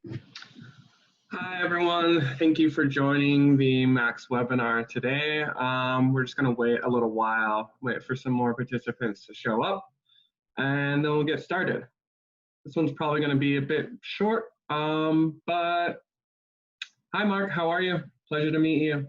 Hi, everyone. Thank you for joining the Max webinar today. We're just going to wait a little while, wait for some more participants to show up, and then we'll get started. This one's probably going to be a bit short, but hi, Mark. How are you? Pleasure to meet you.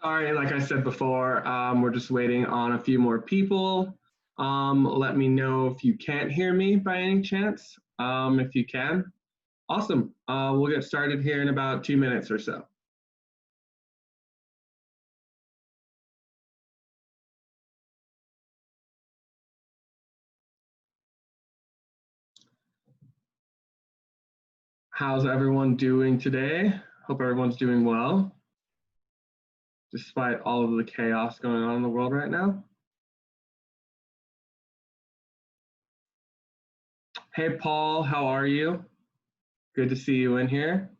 Sorry, like I said before, we're just waiting on a few more people. Let me know if you can't hear me by any chance. If you can, awesome. We'll get started here in about 2 minutes or so. How's everyone doing today? Hope everyone's doing well, despite all of the chaos going on in the world right now. Hey, Paul, how are you? Good to see you in here.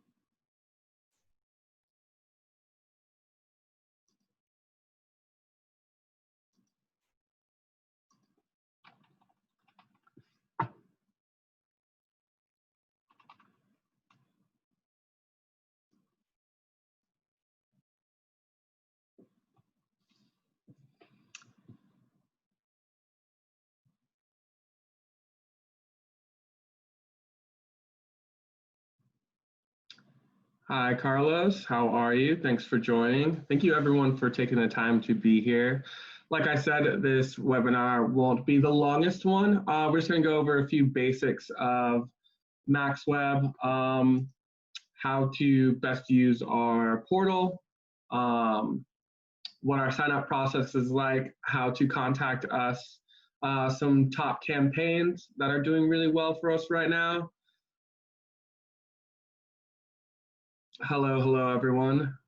Hi, Carlos. How are you? Thanks for joining. Thank you, everyone, for taking the time to be here. Like I said, this webinar won't be the longest one. We're just going to go over a few basics of MaxWeb, how to best use our portal, what our sign-up process is like, how to contact us, some top campaigns that are doing really well for us right now. Hello, everyone.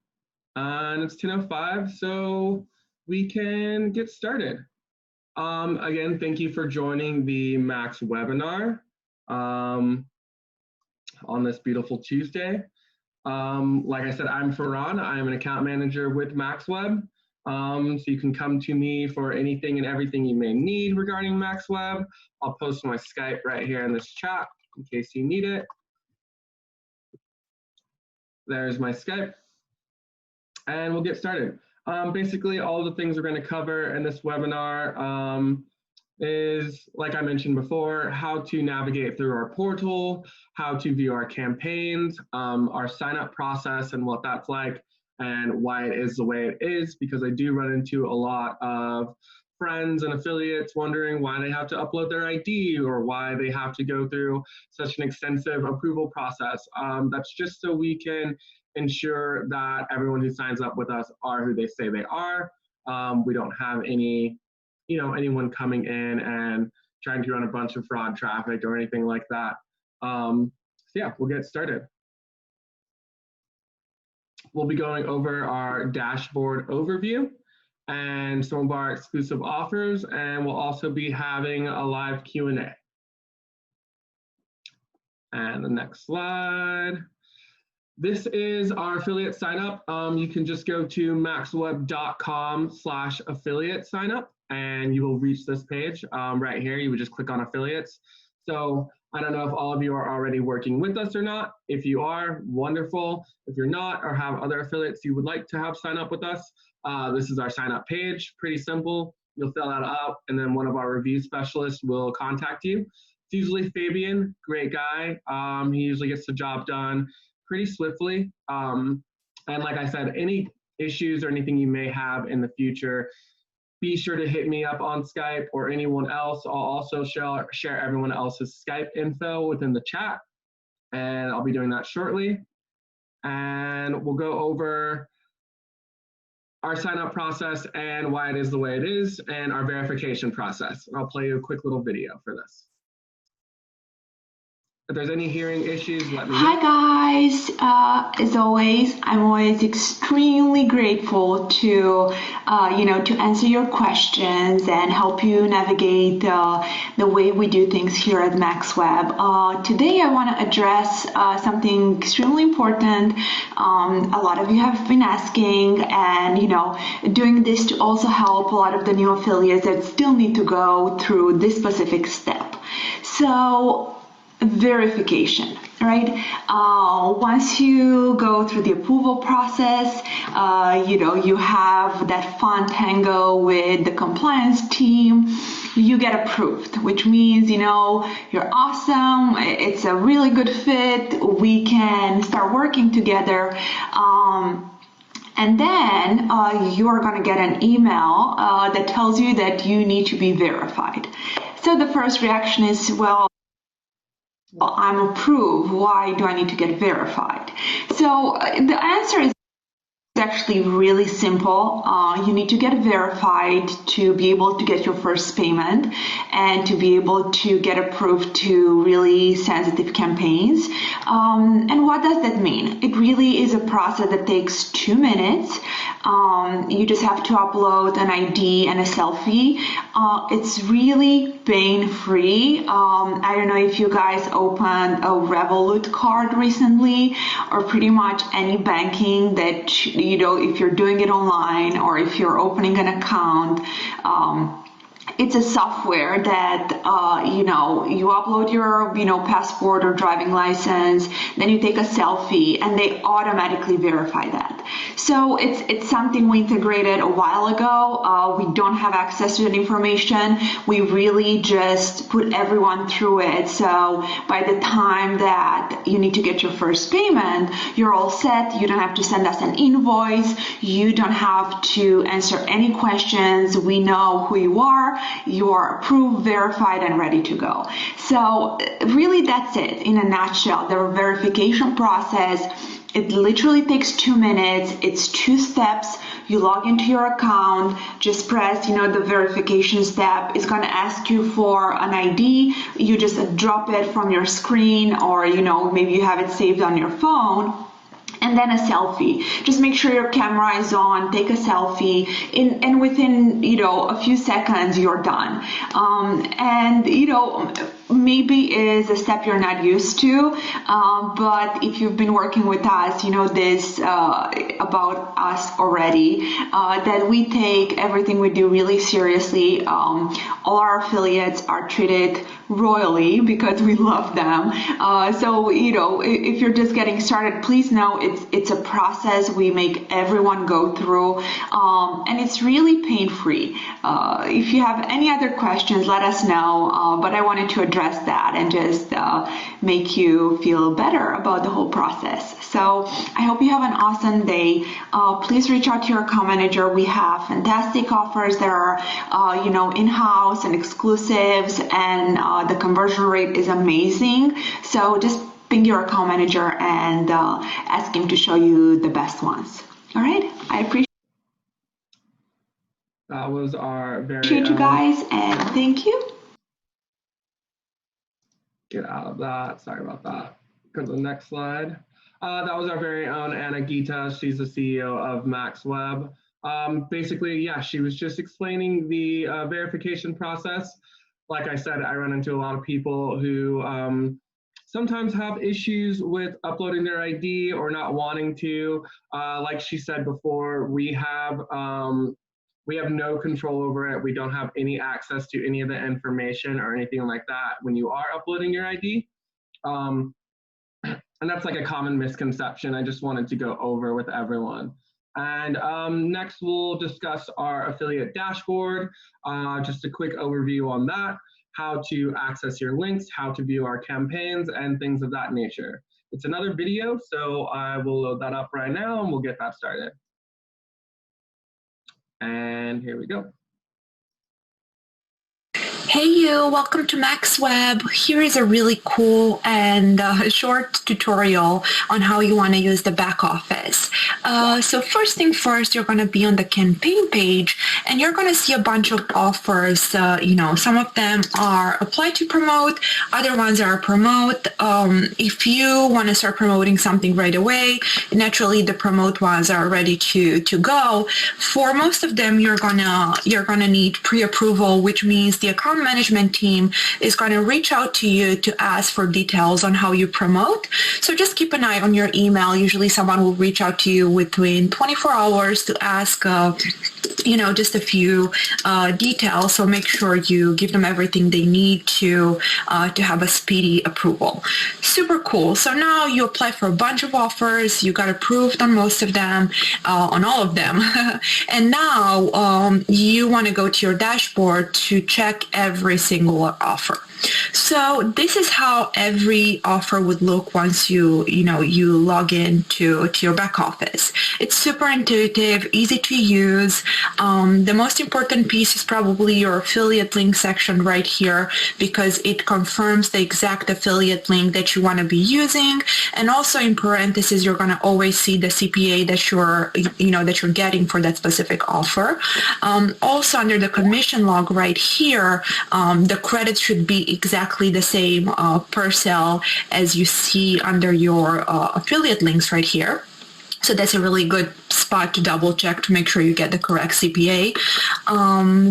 And it's 10:05, so we can get started. Again, thank you for joining the MaxWebinar on this beautiful Tuesday. Like I said, I'm Farhan. I'm an account manager with MaxWeb. So you can come to me for anything and everything you may need regarding MaxWeb. I'll post my Skype right here in this chat in case you need it. There's my Skype. And we'll get started. Basically, all the things we're going to cover in this webinar is, like I mentioned before, how to navigate through our portal, how to view our campaigns, our sign-up process and what that's like, and why it is the way it is, because I do run into a lot of friends and affiliates wondering why they have to upload their ID or why they have to go through such an extensive approval process. That's just so we can ensure that everyone who signs up with us are who they say they are. We don't have anyone coming in and trying to run a bunch of fraud traffic or anything like that. So yeah, we'll get started. We'll be going over our dashboard overview and some of our exclusive offers, and we'll also be having a live Q&A. And the next slide. This is our affiliate sign up. You can just go to maxweb.com/affiliate sign up and you will reach this page right here. You would just click on affiliates. So I don't know if all of you are already working with us or not. If you are, wonderful. If you're not or have other affiliates you would like to have sign up with us, this is our sign up page. Pretty simple. You'll fill that out and then one of our review specialists will contact you. It's usually Fabian, great guy. He usually gets the job done pretty swiftly. And like I said, any issues or anything you may have in the future, be sure to hit me up on Skype or anyone else. I'll also share everyone else's Skype info within the chat, and I'll be doing that shortly. And we'll go over our sign-up process and why it is the way it is, and our verification process. And I'll play you a quick little video for this. If there's any hearing issues, let me know. Hi guys, as always, I'm always extremely grateful to answer your questions and help you navigate the way we do things here at MaxWeb. Today I want to address something extremely important. A lot of you have been asking, and doing this to also help a lot of the new affiliates that still need to go through this specific step. So verification, right? Once you go through the approval process, you have that fun tango with the compliance team, you get approved, which means, you're awesome, it's a really good fit, we can start working together. And then you are going to get an email that tells you that you need to be verified. So the first reaction is, well, I'm approved, why do I need to get verified? So the answer is actually really simple. You need to get verified to be able to get your first payment and to be able to get approved to really sensitive campaigns. And what does that mean? It really is a process that takes 2 minutes. You just have to upload an ID and a selfie. It's really pain-free. I don't know if you guys opened a Revolut card recently, or pretty much any banking that, you know, if you're doing it online or if you're opening an account. It's a software that, you know, you upload your, you know, passport or driving license, then you take a selfie and they automatically verify that. So it's something we integrated a while ago. We don't have access to that information. We really just put everyone through it. So by the time that you need to get your first payment, you're all set. You don't have to send us an invoice. You don't have to answer any questions. We know who you are. You are approved, verified, and ready to go. So really that's it in a nutshell. The verification process, it literally takes 2 minutes. It's 2 steps. You log into your account, just press, you know, the verification step. It's going to ask you for an ID. You just drop it from your screen, or, you know, maybe you have it saved on your phone. And then a selfie. Just make sure your camera is on, take a selfie, and within, you know, a few seconds, you're done. And, you know, maybe is a step you're not used to, but if you've been working with us, you know this about us already, that we take everything we do really seriously. All our affiliates are treated royally because we love them. So, you know, if you're just getting started, please know it's a process we make everyone go through, and it's really pain-free. If you have any other questions, let us know, but I wanted to address that and just make you feel better about the whole process. So I hope you have an awesome day. Please reach out to your account manager. We have fantastic offers that are, you know, in-house and exclusives, and the conversion rate is amazing. So just ping your account manager and ask him to show you the best ones. All right, I appreciate That was our very you guys, and thank you. Get out of that. Sorry about that. Go to the next slide. That was our very own Anna Gita. She's the CEO of MaxWeb. Basically, yeah, she was just explaining the verification process. Like I said, I run into a lot of people who sometimes have issues with uploading their ID or not wanting to. Like she said before, we have no control over it. We don't have any access to any of the information or anything like that when you are uploading your ID. And that's like a common misconception I just wanted to go over with everyone. And next we'll discuss our affiliate dashboard, just a quick overview on that, how to access your links, how to view our campaigns, and things of that nature. It's another video, so I will load that up right now and we'll get that started. And here we go. Hey you, welcome to MaxWeb. Here is a really cool and short tutorial on how you want to use the back office. So first thing first, you're going to be on the campaign page and you're going to see a bunch of offers. You know, some of them are apply to promote, other ones are promote. If you want to start promoting something right away, naturally the promote ones are ready to go. For most of them, you're gonna need pre-approval, which means the account management team is going to reach out to you to ask for details on how you promote. So just keep an eye on your email. Usually someone will reach out to you within 24 hours to ask you know, just a few details. So make sure you give them everything they need to have a speedy approval. Super cool. So now you apply for a bunch of offers. You got approved on most of them, on all of them. And now you want to go to your dashboard to check every single offer. So this is how every offer would look once you log in to your back office. It's super intuitive, easy to use. The most important piece is probably your affiliate link section right here, because it confirms the exact affiliate link that you want to be using. And also in parentheses, you're going to always see the CPA that you're getting for that specific offer. Also under the commission log right here, the credits should be exactly the same per sale as you see under your affiliate links right here. So that's a really good spot to double check to make sure you get the correct CPA.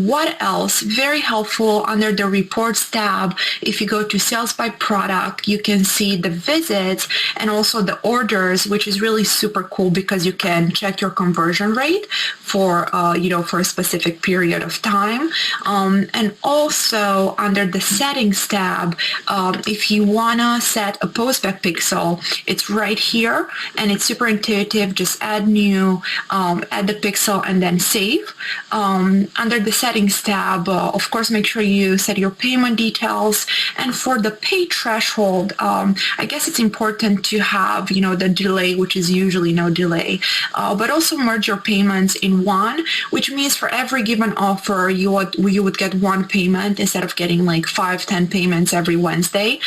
What else? Very helpful under the reports tab. If you go to sales by product, you can see the visits and also the orders, which is really super cool because you can check your conversion rate for a specific period of time. And also under the settings tab, if you wanna set a postback pixel, it's right here and it's super intuitive. Just add new, add the pixel and then save. Under the settings tab, of course, make sure you set your payment details. And for the pay threshold, I guess it's important to have, the delay, which is usually no delay, but also merge your payments in one, which means for every given offer, you would get one payment instead of getting like 5-10 payments every Wednesday.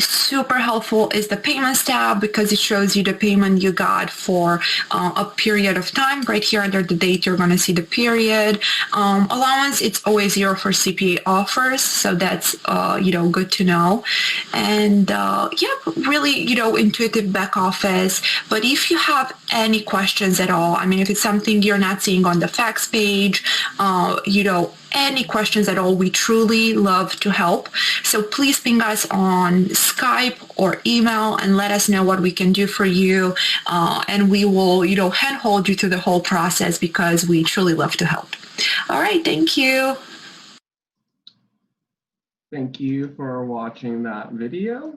Super helpful is the payments tab because it shows you the payment you got for a period of time. Right here under the date, you're going to see the period. Allowance, it's always 0 for CPA offers, so that's good to know. And really intuitive back office. But if you have any questions at all, if it's something you're not seeing on the facts page, any questions at all, we truly love to help. So please ping us on Skype or email and let us know what we can do for you. And we will, handhold you through the whole process because we truly love to help. All right. Thank you. Thank you for watching that video.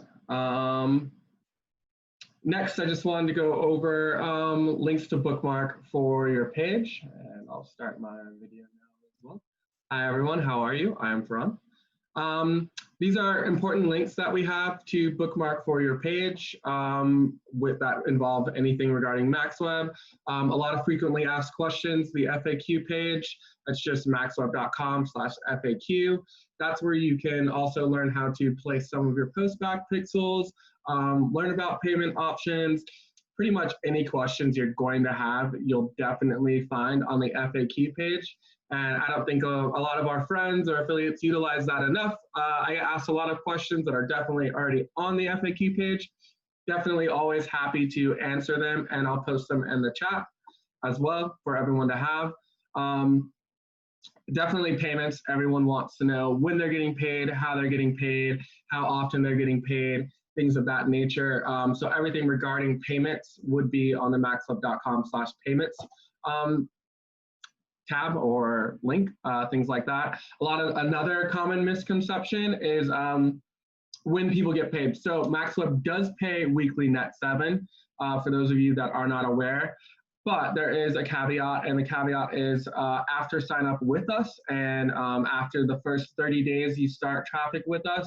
Next, I just wanted to go over links to bookmark for your page. And I'll start my video now as well. Hi, everyone. How are you? I am Faran. These are important links that we have to bookmark for your page with that involve anything regarding MaxWeb. A lot of frequently asked questions, the FAQ page, that's just maxweb.com/FAQ. That's where you can also learn how to place some of your postback pixels, learn about payment options. Pretty much any questions you're going to have, you'll definitely find on the FAQ page. And I don't think a lot of our friends or affiliates utilize that enough. I get asked a lot of questions that are definitely already on the FAQ page. Definitely always happy to answer them, and I'll post them in the chat as well for everyone to have. Definitely payments. Everyone wants to know when they're getting paid, how they're getting paid, how often they're getting paid, things of that nature. So everything regarding payments would be on the maxweb.com/payments. Tab or link, things like that. Another common misconception is when people get paid. So MaxWeb does pay weekly net 7 for those of you that are not aware, but there is a caveat, and the caveat is after sign up with us and after the first 30 days you start traffic with us,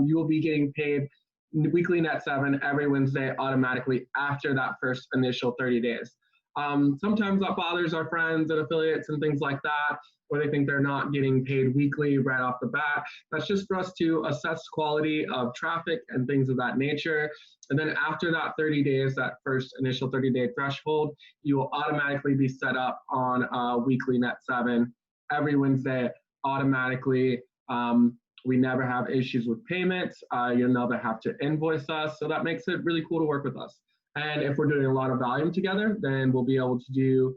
you will be getting paid weekly net 7 every Wednesday automatically after that first initial 30 days. Sometimes that bothers our friends and affiliates and things like that, where they think they're not getting paid weekly right off the bat. That's just for us to assess quality of traffic and things of that nature. And then after that 30 days, that first initial 30-day threshold, you will automatically be set up on weekly net 7 every Wednesday automatically. We never have issues with payments. You'll never have to invoice us. So that makes it really cool to work with us. And if we're doing a lot of volume together, then we'll be able to do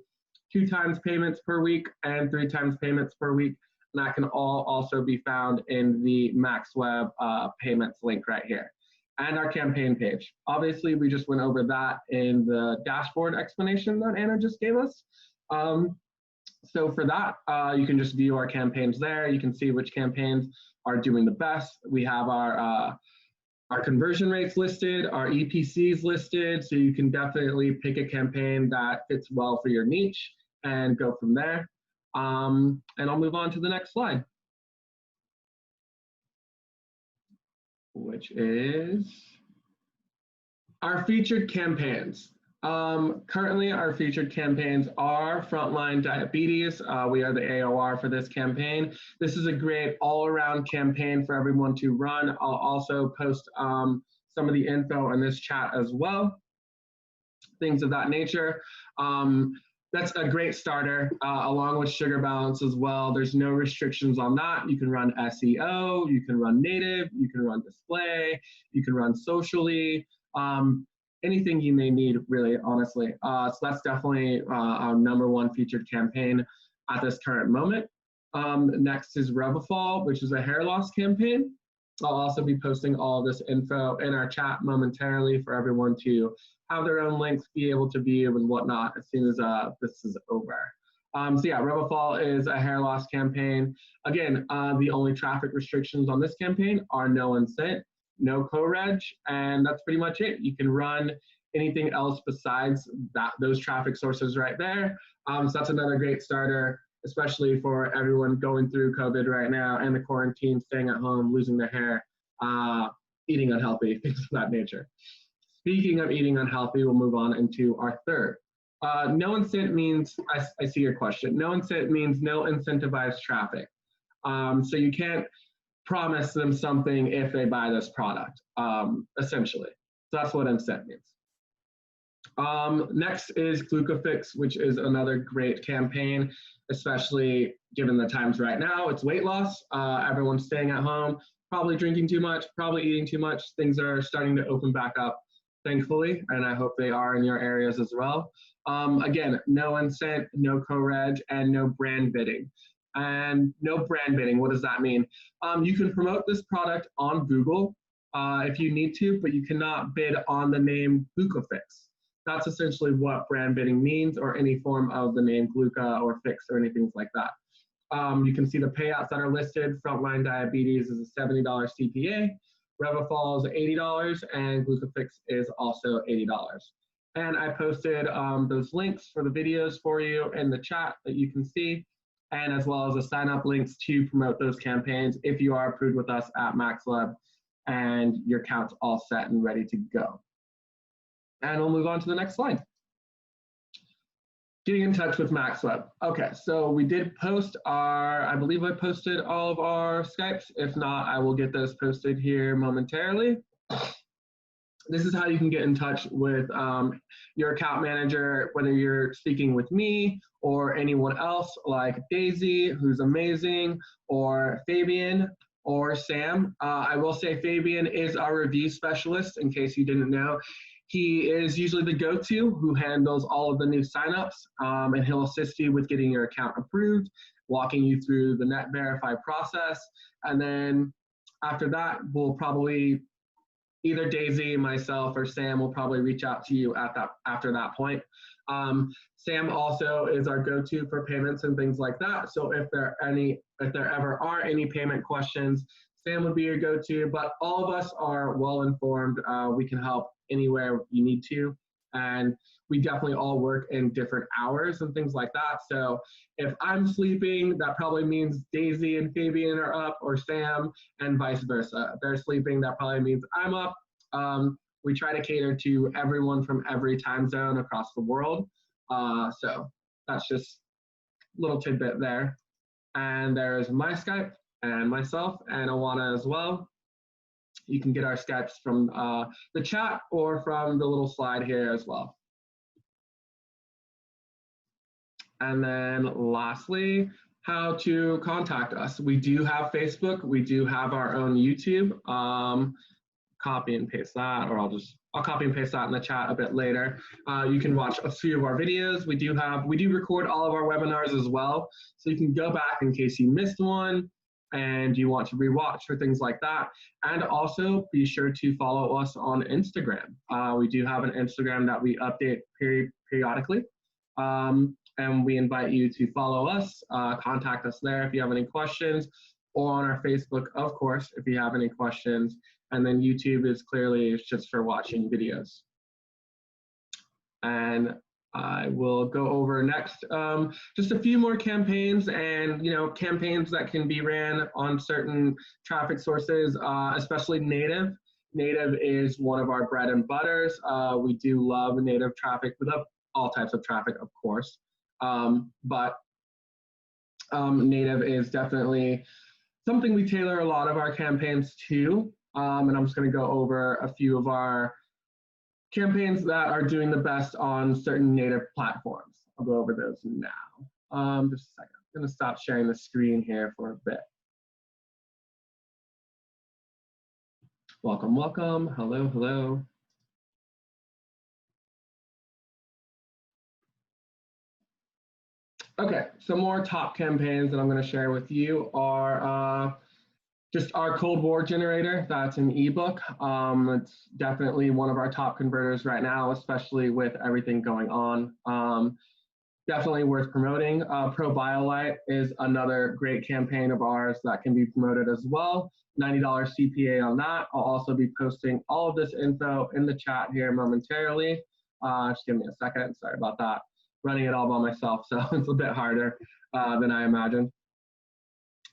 2 times payments per week and 3 times payments per week. And that can all also be found in the MaxWeb payments link right here. And our campaign page. Obviously, we just went over that in the dashboard explanation that Anna just gave us. So for that, you can just view our campaigns there. You can see which campaigns are doing the best. We have our conversion rates listed, our EPCs listed, so you can definitely pick a campaign that fits well for your niche and go from there. And I'll move on to the next slide. which is our featured campaigns. Currently, our featured campaigns are frontline diabetes. We are the AOR for this campaign. This is a great all-around campaign for everyone to run. I'll also post some of the info in this chat as well, things of that nature. That's a great starter, along with sugar balance as well. There's no restrictions on that. You can run SEO, you can run native, you can run display, you can run socially. Anything you may need, really, honestly. So that's definitely our #1 featured campaign at this current moment. Next is Revafol, which is a hair loss campaign. I'll also be posting all of this info in our chat momentarily for everyone to have their own links, be able to view and whatnot as soon as this is over. So yeah, Revafol is a hair loss campaign. Again, the only traffic restrictions on this campaign are no unsent, no co-reg, and that's pretty much it. You can run anything else besides those traffic sources right there. So that's another great starter, especially for everyone going through COVID right now and the quarantine, staying at home, losing their hair, eating unhealthy, things of that nature. Speaking of eating unhealthy, we'll move on into our third. No incent means, I see your question. No incent means no incentivized traffic. So you can't promise them something if they buy this product, essentially. So that's what incent means. Next is GlucoFix, which is another great campaign, especially given the times right now. It's weight loss. Everyone's staying at home, probably drinking too much, probably eating too much. Things are starting to open back up, thankfully, and I hope they are in your areas as well. Again, no incent, no co-reg, and no brand bidding. And no brand bidding, what does that mean? You can promote this product on Google if you need to, but you cannot bid on the name GlucoFix. That's essentially what brand bidding means, or any form of the name Gluca or Fix or anything like that. You can see the payouts that are listed. Frontline diabetes is a $70 CPA, Revafol is $80, and GlucoFix is also $80. And I posted those links for the videos for you in the chat that you can see, and as well as the sign-up links to promote those campaigns if you are approved with us at MaxWeb and your account's all set and ready to go. And we'll move on to the next slide. Getting in touch with MaxWeb. Okay, so we did post I believe I posted all of our Skypes. If not, I will get those posted here momentarily. This is how you can get in touch with your account manager, whether you're speaking with me or anyone else like Daisy, who's amazing, or Fabian, or Sam. I will say Fabian is our review specialist, in case you didn't know. He is usually the go-to who handles all of the new signups, and he'll assist you with getting your account approved, walking you through the Net Verify process. And then after that, we'll probably, either Daisy, myself, or Sam will probably reach out to you after that point. Sam also is our go-to for payments and things like that. So if there ever are any payment questions, Sam would be your go-to, but all of us are well informed. We can help anywhere you need to. And we definitely all work in different hours and things like that. So if I'm sleeping, that probably means Daisy and Fabian are up, or Sam, and vice versa. If they're sleeping, that probably means I'm up. We try to cater to everyone from every time zone across the world. So that's just a little tidbit there. And there's my Skype and myself and Awana as well. You can get our Skypes from the chat or from the little slide here as well. And then lastly, how to contact us. We do have Facebook. We do have our own YouTube. Copy and paste that, or I'll copy and paste that in the chat a bit later. You can watch a few of our videos. We do record all of our webinars as well. So you can go back in case you missed one and you want to rewatch or things like that. And also be sure to follow us on Instagram. We do have an Instagram that we update periodically. And we invite you to follow us, contact us there if you have any questions, or on our Facebook, of course, if you have any questions. And then YouTube is clearly just for watching videos. And I will go over next just a few more campaigns and campaigns that can be ran on certain traffic sources, especially native. Native is one of our bread and butters. We do love native traffic. We love all types of traffic, of course, but native is definitely something we tailor a lot of our campaigns to. And I'm just going to go over a few of our campaigns that are doing the best on certain native platforms. I'll go over those now. Just a second. I'm going to stop sharing the screen here for a bit. Welcome, welcome. Hello, hello. Okay, some more top campaigns that I'm going to share with you are just our Cold War generator. That's an ebook. It's definitely one of our top converters right now, especially with everything going on. Definitely worth promoting. ProBioLite is another great campaign of ours that can be promoted as well. $90 CPA on that. I'll also be posting all of this info in the chat here momentarily. Just give me a second. Sorry about that. Running it all by myself, so it's a bit harder than I imagined.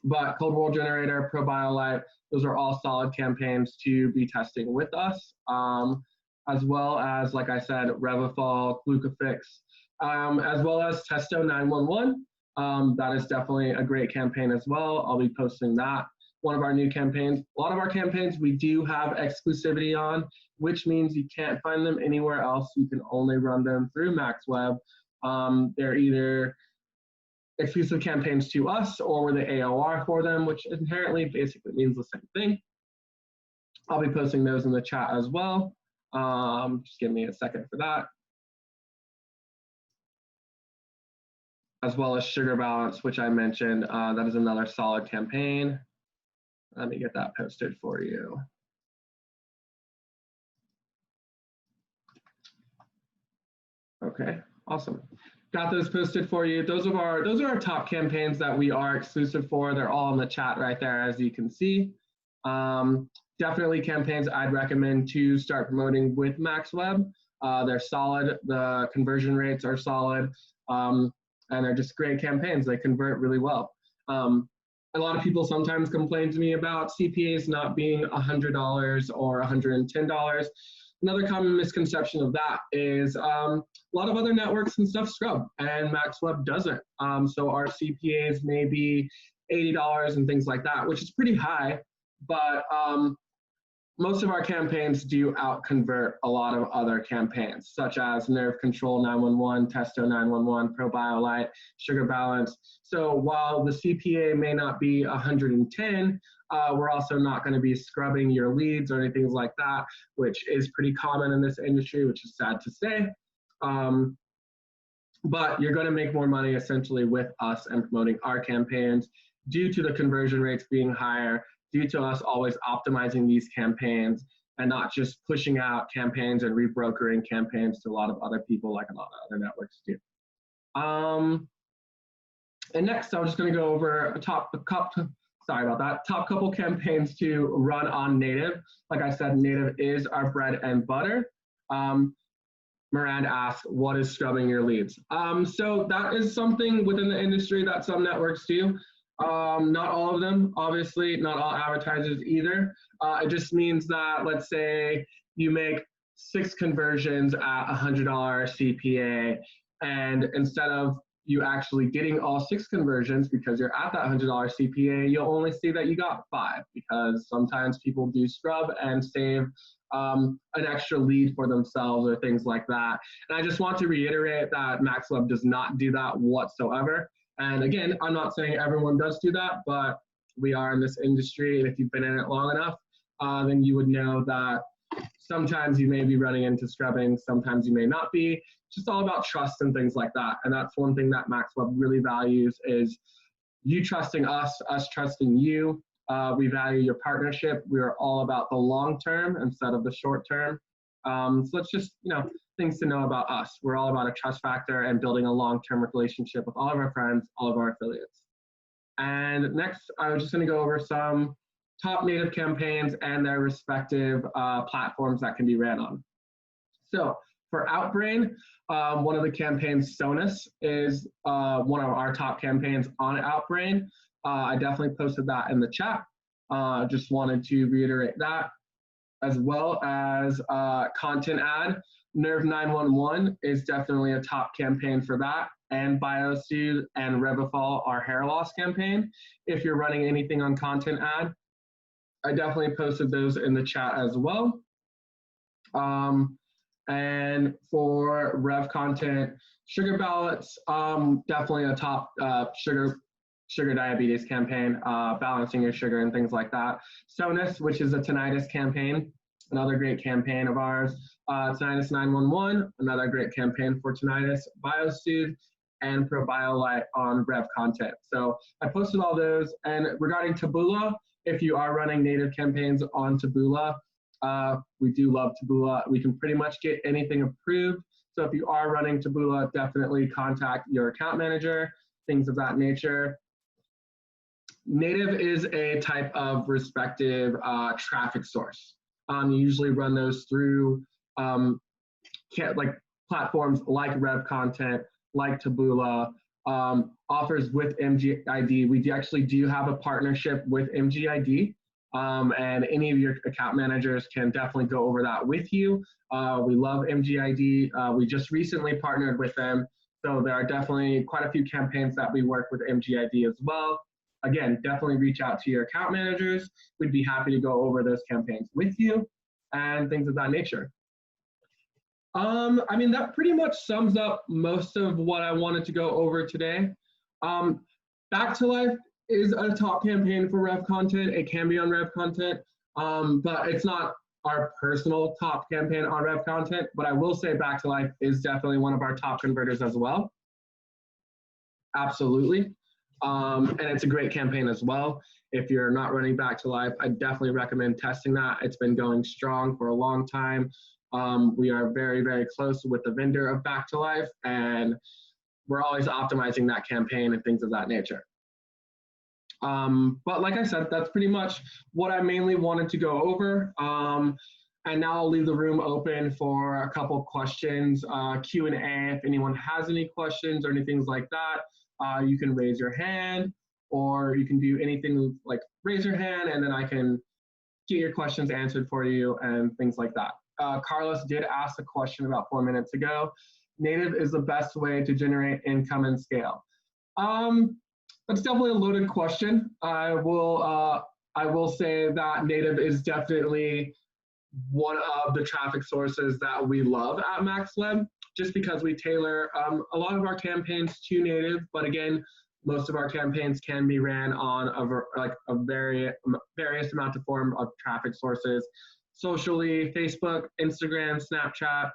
But Cold War Generator, ProBioLite, those are all solid campaigns to be testing with us, as well as, like I said, Revifol, Glucofix, as well as Testo 911. That is definitely a great campaign as well. I'll be posting that. One of our new campaigns. A lot of our campaigns we do have exclusivity on, which means you can't find them anywhere else. You can only run them through MaxWeb. They're either exclusive campaigns to us or we're the AOR for them, which inherently basically means the same thing. I'll be posting those in the chat as well. Just give me a second for that. As well as Sugar Balance, which I mentioned, that is another solid campaign. Let me get that posted for you. Okay, awesome. Got those posted for you. Those are our top campaigns that we are exclusive for. They're all in the chat right there, as you can see. Definitely campaigns I'd recommend to start promoting with MaxWeb. They're solid. The conversion rates are solid, and they're just great campaigns. They convert really well. A lot of people sometimes complain to me about CPAs not being $100 or $110. Another common misconception of that is a lot of other networks and stuff scrub, and MaxWeb doesn't. So our CPAs may be $80 and things like that, which is pretty high, but most of our campaigns do out-convert a lot of other campaigns, such as Nerve Control 911, Testo 911, ProBioLite, Sugar Balance. So while the CPA may not be 110, we're also not going to be scrubbing your leads or anything like that, which is pretty common in this industry, which is sad to say. But you're going to make more money essentially with us and promoting our campaigns due to the conversion rates being higher, due to us always optimizing these campaigns and not just pushing out campaigns and rebrokering campaigns to a lot of other people like a lot of other networks do. And next, I'm just going to go over top couple campaigns to run on native. Like I said, native is our bread and butter. Miranda asks, what is scrubbing your leads? So that is something within the industry that some networks do. Not all of them, obviously, not all advertisers either. It just means that, let's say you make 6 conversions at $100 CPA, and instead of you actually getting all 6 conversions because you're at that $100 CPA, you'll only see that you got 5, because sometimes people do scrub and save an extra lead for themselves or things like that. And I just want to reiterate that MaxWeb does not do that whatsoever. And again, I'm not saying everyone does do that, but we are in this industry, and if you've been in it long enough, then you would know that sometimes you may be running into scrubbing, sometimes you may not be. It's just all about trust and things like that. And that's one thing that MaxWeb really values, is you trusting us, us trusting you. We value your partnership. We are all about the long term instead of the short term. So it's just, things to know about us. We're all about a trust factor and building a long-term relationship with all of our friends, all of our affiliates. And next, I was just going to go over some top native campaigns and their respective platforms that can be ran on. So For Outbrain, one of the campaigns, Sonus, is one of our top campaigns on Outbrain. I definitely posted that in the chat. Just wanted to reiterate that, as well as Content Ad. Nerve 911 is definitely a top campaign for that, and BioSoothe and Revifol, our hair loss campaign. If you're running anything on Content Ad, I definitely posted those in the chat as well. And for Rev Content, Sugar Ballots, definitely a top sugar diabetes campaign, balancing your sugar and things like that. Sonus, which is a tinnitus campaign, another great campaign of ours. Tinnitus 911, another great campaign for tinnitus. BioSoothe and ProBioLite on Rev Content. So I posted all those. And regarding Taboola, if you are running native campaigns on Taboola, we do love Taboola. We can pretty much get anything approved. So if you are running Taboola, definitely contact your account manager, things of that nature. Native is a type of respective traffic source. You usually run those through like platforms like Rev Content, like Taboola, offers with MGID. We actually do have a partnership with MGID, and any of your account managers can definitely go over that with you. We love MGID. We just recently partnered with them, so there are definitely quite a few campaigns that we work with MGID as well. Again, definitely reach out to your account managers. We'd be happy to go over those campaigns with you and things of that nature. I mean, that pretty much sums up most of what I wanted to go over today. Back to Life is a top campaign for Rev Content. It can be on Rev Content, but it's not our personal top campaign on Rev Content. But I will say Back to Life is definitely one of our top converters as well. Absolutely. And it's a great campaign as well. If you're not running Back to Life, I definitely recommend testing that. It's been going strong for a long time. We are very, very close with the vendor of Back to Life, and we're always optimizing that campaign and things of that nature. But like I said, that's pretty much what I mainly wanted to go over. And now I'll leave the room open for a couple of questions, Q&A. If anyone has any questions or anything like that, you can raise your hand, or you can do anything like raise your hand, and then I can get your questions answered for you and things like that. Carlos did ask a question about 4 minutes ago. Native is the best way to generate income and scale. That's definitely a loaded question. I will say that Native is definitely one of the traffic sources that we love at MaxWeb, just because we tailor a lot of our campaigns to Native. But again, most of our campaigns can be ran on a various amount of form of traffic sources. Socially, Facebook, Instagram, Snapchat.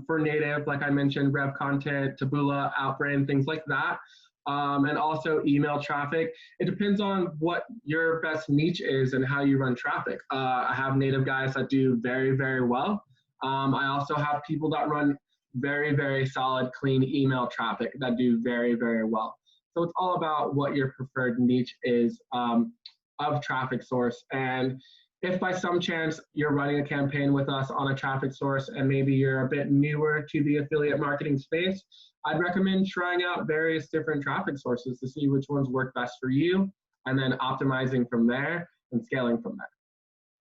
For Native, like I mentioned, Rev Content, Taboola, Outbrain, things like that. And also email traffic. It depends on what your best niche is and how you run traffic. I have Native guys that do very, very well. I also have people that run very, very solid, clean email traffic that do very, very well. So it's all about what your preferred niche is of traffic source. And if by some chance you're running a campaign with us on a traffic source and maybe you're a bit newer to the affiliate marketing space, I'd recommend trying out various different traffic sources to see which ones work best for you, and then optimizing from there and scaling from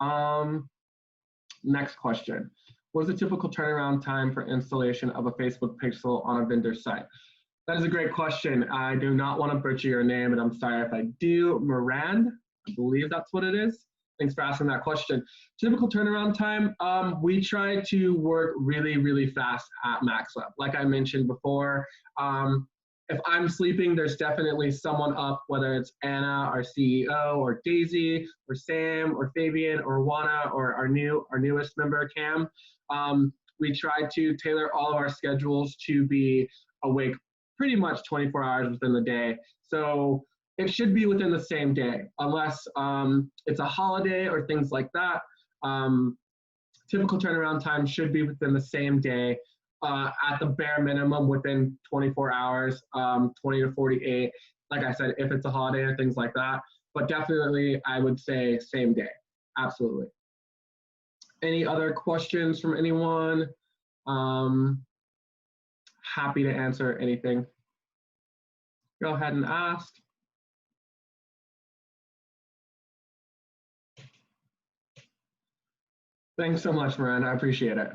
there. Next question. What is the typical turnaround time for installation of a Facebook pixel on a vendor site? That is a great question. I do not want to butcher your name, and I'm sorry if I do. Mirand, I believe that's what it is. Thanks for asking that question. Typical turnaround time, we try to work really, really fast at MaxWeb. Like I mentioned before, if I'm sleeping, there's definitely someone up, whether it's Anna, our CEO, or Daisy, or Sam, or Fabian, or Juana, or our newest member, Cam. We try to tailor all of our schedules to be awake pretty much 24 hours within the day. So it should be within the same day, unless it's a holiday or things like that. Typical turnaround time should be within the same day, at the bare minimum within 24 hours, 20 to 48. Like I said, if it's a holiday or things like that, but definitely I would say same day, absolutely. Any other questions from anyone? Happy to answer anything. Go ahead and ask. Thanks so much, Miranda. I appreciate it.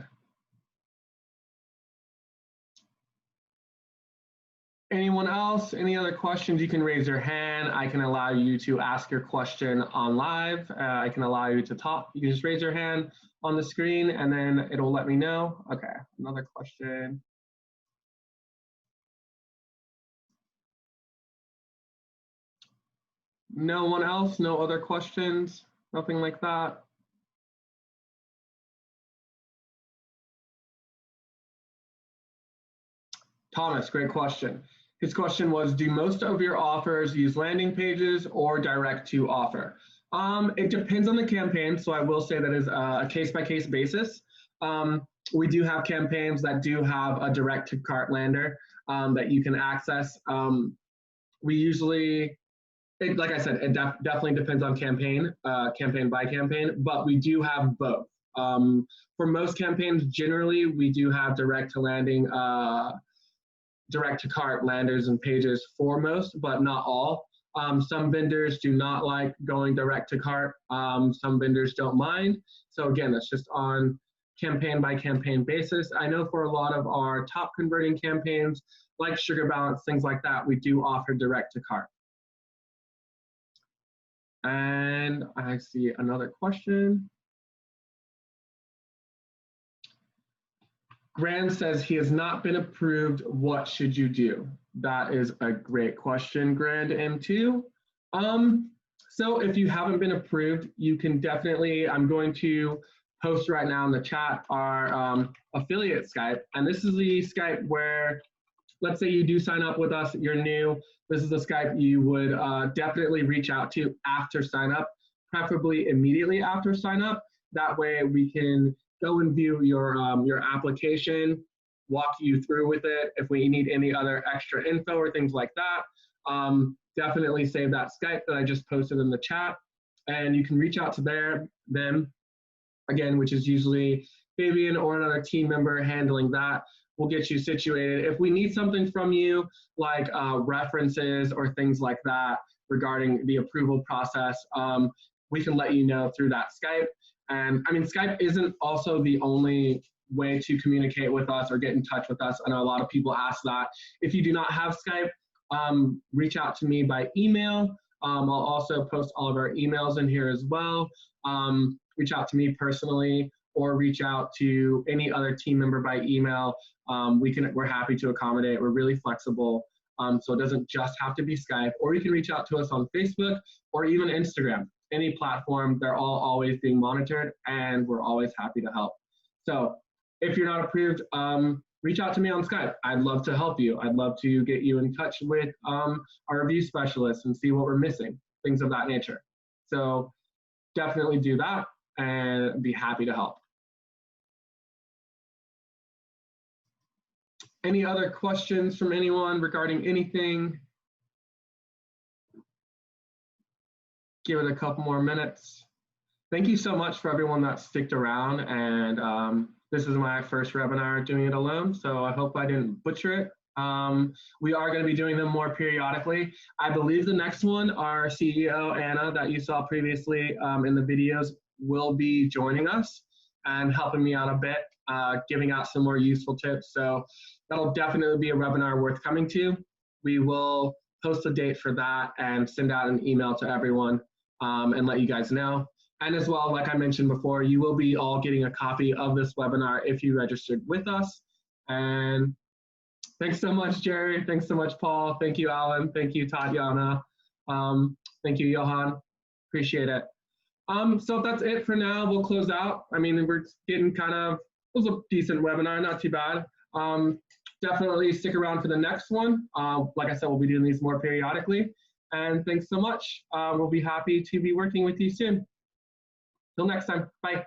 Anyone else? Any other questions? You can raise your hand. I can allow you to ask your question on live. I can allow you to talk. You can just raise your hand on the screen and then it'll let me know. Okay, another question. No one else? No other questions? Nothing like that? Thomas, great question. His question was, do most of your offers use landing pages or direct to offer? It depends on the campaign, so I will say that is a case-by-case basis. We do have campaigns that do have a direct to cart lander that you can access. We usually, like I said, it definitely depends on campaign by campaign, but we do have both. For most campaigns, generally, we do have direct to landing, direct to cart landers and pages for most, but not all. Some vendors do not like going direct to cart. Some vendors don't mind. So again, it's just on campaign by campaign basis. I know for a lot of our top converting campaigns, like Sugar Balance, things like that, we do offer direct to cart. And I see another question. Grand says he has not been approved. What should you do? That is a great question, Grand M2. So if you haven't been approved, you can definitely, I'm going to post right now in the chat our affiliate Skype. And this is the Skype where, let's say you do sign up with us, you're new. This is the Skype you would definitely reach out to after sign up, preferably immediately after sign up. That way we can go and view your application, walk you through with it. If we need any other extra info or things like that, definitely save that Skype that I just posted in the chat. And you can reach out to them, again, which is usually Fabian or another team member handling that. We'll get you situated. If we need something from you, like references or things like that regarding the approval process, we can let you know through that Skype. And I mean, Skype isn't also the only way to communicate with us or get in touch with us. I know a lot of people ask that. If you do not have Skype, reach out to me by email. I'll also post all of our emails in here as well. Reach out to me personally or reach out to any other team member by email. We're happy to accommodate. We're really flexible. So it doesn't just have to be Skype, or you can reach out to us on Facebook or even Instagram. Any platform, they're all always being monitored and we're always happy to help. So if you're not approved, reach out to me on Skype. I'd love to help you. I'd love to get you in touch with our review specialists and see what we're missing, things of that nature. So definitely do that and be happy to help. Any other questions from anyone regarding anything? Give it a couple more minutes. Thank you so much for everyone that sticked around, and this is my first webinar doing it alone, so I hope I didn't butcher it. We are going to be doing them more periodically. I believe the next one, our CEO, Anna, that you saw previously in the videos, will be joining us and helping me out a bit, giving out some more useful tips. So that'll definitely be a webinar worth coming to. We will post a date for that and send out an email to everyone and let you guys know. And as well, like I mentioned before, you will be all getting a copy of this webinar if you registered with us. And thanks so much, Jerry. Thanks so much, Paul. Thank you, Alan. Thank you, Tatiana. Thank you, Johan. Appreciate it. So that's it for now. We'll close out. I mean, we're getting kind of, it was a decent webinar, not too bad. Definitely stick around for the next one. Like I said, we'll be doing these more periodically. And thanks so much. We'll be happy to be working with you soon. Till next time, bye.